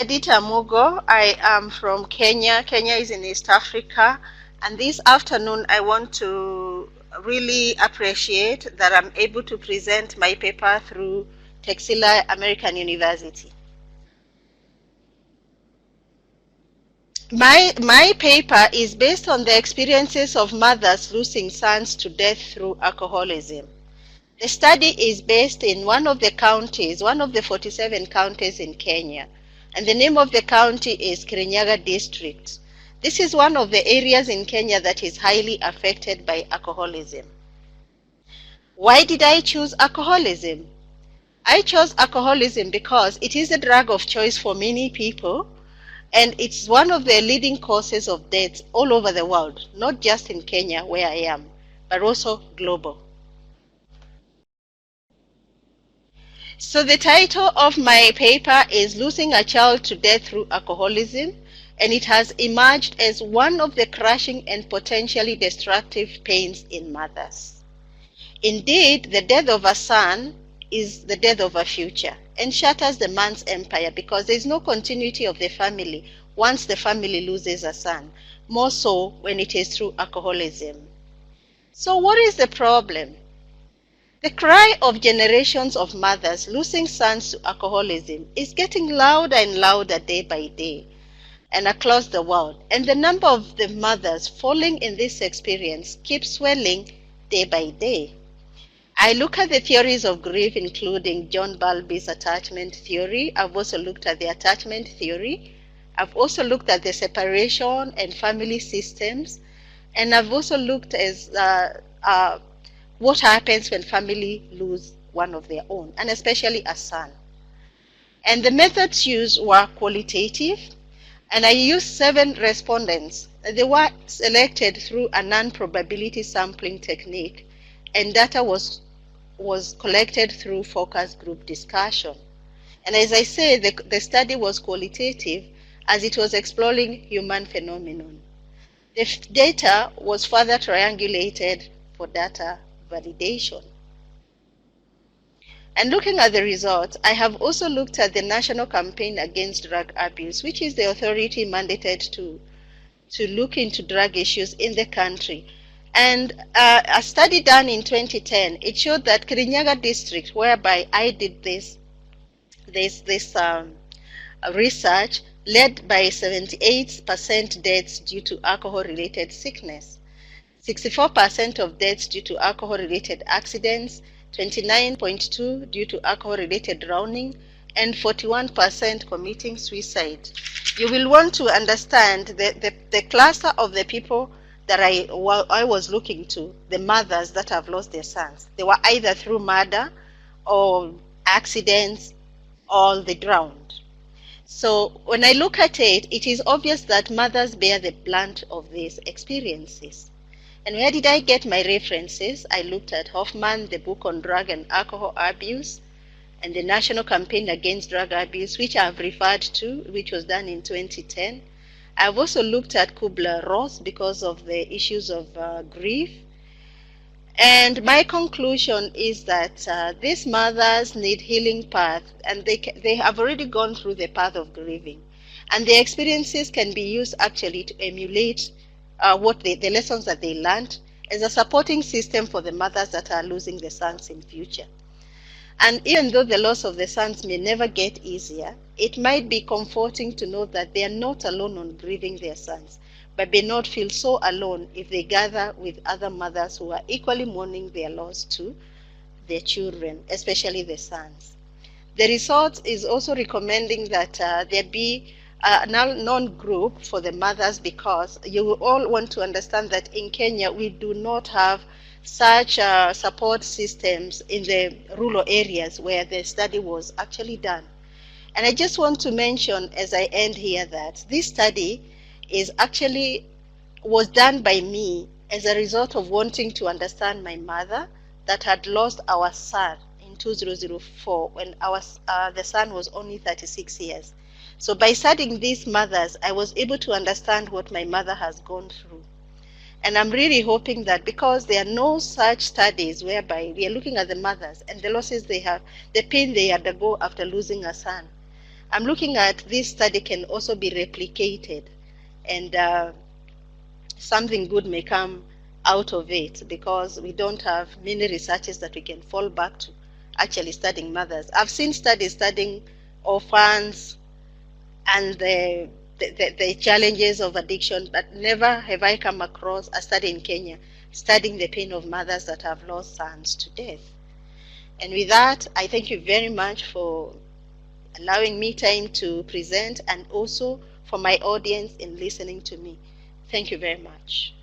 Edita Mugo. I am from Kenya. Kenya is in East Africa. And this afternoon, I want to really appreciate that I'm able to present my paper through Texila American University. My paper is based on the experiences of mothers losing sons to death through alcoholism. The study is based in one of the counties, one of the 47 counties in Kenya, and the name of the county is Kirinyaga district. This is one of the areas in Kenya that is highly affected by alcoholism. Why did I choose alcoholism? I chose alcoholism because it is a drug of choice for many people, and it's one of the leading causes of death all over the world, not just in Kenya where I am, but also global. So the title of my paper is Losing a Child to Death Through Alcoholism, and it has emerged as one of the crushing and potentially destructive pains in mothers. Indeed, the death of a son is the death of a future and shatters the man's empire because there is no continuity of the family once the family loses a son, more so when it is through alcoholism. So what is the problem? The cry of generations of mothers losing sons to alcoholism is getting louder and louder day by day and across the world, and the number of the mothers falling in this experience keeps swelling day by day. I look at the theories of grief, including John Bowlby's attachment theory. I've also looked at the attachment theory. I've also looked at the separation and family systems, and I've also looked at what happens when family lose one of their own, and especially a son. And the methods used were qualitative, and I used 7 respondents. They were selected through a non-probability sampling technique, and data was collected through focus group discussion. And as I said, the study was qualitative as it was exploring human phenomenon. The data was further triangulated for data validation. And looking at the results, I have also looked at the National Campaign Against Drug Abuse, which is the authority mandated to look into drug issues in the country. And a study done in 2010, it showed that Kirinyaga district, whereby I did this research, led by 78% deaths due to alcohol-related sickness, 64% of deaths due to alcohol-related accidents, 29.2% due to alcohol-related drowning, and 41% committing suicide. You will want to understand the cluster of the people that I was looking to, the mothers that have lost their sons. They were either through murder or accidents or they drowned. So when I look at it, it is obvious that mothers bear the brunt of these experiences. And where did I get my references? I looked at Hoffman, the book on drug and alcohol abuse, and the National Campaign Against Drug Abuse, which I've referred to, which was done in 2010. I've also looked at Kubler-Ross because of the issues of grief. And my conclusion is that these mothers need healing path, and they have already gone through the path of grieving. And their experiences can be used actually to emulate the lessons that they learned as a supporting system for the mothers that are losing the sons in future. And even though the loss of the sons may never get easier, it might be comforting to know that they are not alone on grieving their sons, but may not feel so alone if they gather with other mothers who are equally mourning their loss to their children, especially the sons. The result is also recommending that there be a non-group for the mothers, because you will all want to understand that in Kenya we do not have such support systems in the rural areas where the study was actually done. And I just want to mention as I end here that this study was done by me as a result of wanting to understand my mother that had lost our son in 2004 when the son was only 36 years. So by studying these mothers, I was able to understand what my mother has gone through. And I'm really hoping that because there are no such studies whereby we are looking at the mothers and the losses they have, the pain they undergo after losing a son, I'm looking at this study can also be replicated, and something good may come out of it, because we don't have many researchers that we can fall back to actually studying mothers. I've seen studies studying orphans and the challenges of addiction, but never have I come across a study in Kenya studying the pain of mothers that have lost sons to death. And with that, I thank you very much for allowing me time to present, and also for my audience in listening to me. Thank you very much.